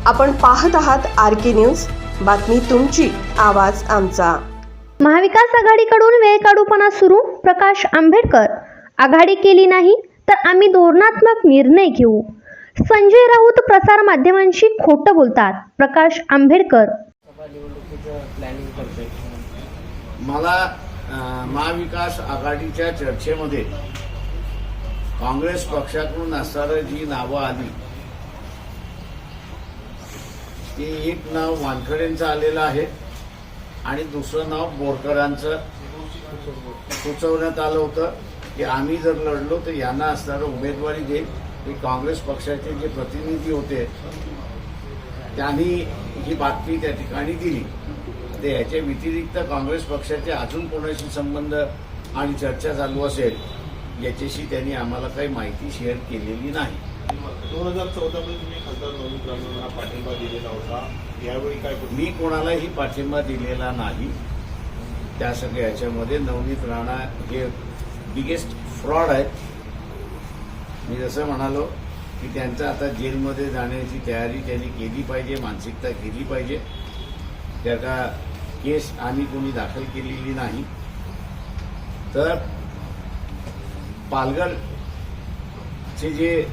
आपण पाहत आहात RK न्यूज, बातमी तुमची, आवाज आमचा। महाविकास आघाडीकडून वेळकाढूपणा सुरू। प्रकाश आंबेडकर, आघाडी केली नाही तर आम्ही धोरणात्मक निर्णय घेऊ। संजय राऊत प्रसार माध्यमांशी खोटं बोलतात। प्रकाश आंबेडकर, मला महाविकास आघाडीच्या चर्चेमध्ये काँग्रेस पक्षाकडून असणारी जी नावं आली, ते एक नाव वानखडेंचं आलेलं आहे आणि दुसरं नाव बोरकरांचं सुचवण्यात आलं होतं की आम्ही जर लढलो तर यांना असणारं उमेदवारी देईल। हे काँग्रेस पक्षाचे जे प्रतिनिधी होते त्यांनी ही बातमी त्या ठिकाणी दिली। ते याच्या व्यतिरिक्त काँग्रेस पक्षाचे अजून कोणाशी संबंध आणि चर्चा चालू असेल याच्याशी त्यांनी आम्हाला काही माहिती शेअर केलेली नाही। 2014 मध्ये तुम्ही खासदार नवनीत राणांना पाठिंबा दिलेला होता, यावेळी काय? मी कोणालाही पाठिंबा दिलेला नाही। त्या सगळ्या याच्यामध्ये नवनीत राणा हे बिगेस्ट फ्रॉड आहेत। मी जसं म्हणालो की त्यांचं आता जेलमध्ये जाण्याची तयारी त्यांनी केली पाहिजे, मानसिकता केली पाहिजे। त्याचा केस आम्ही कोणी दाखल केलेली नाही। तर पालघरचे जे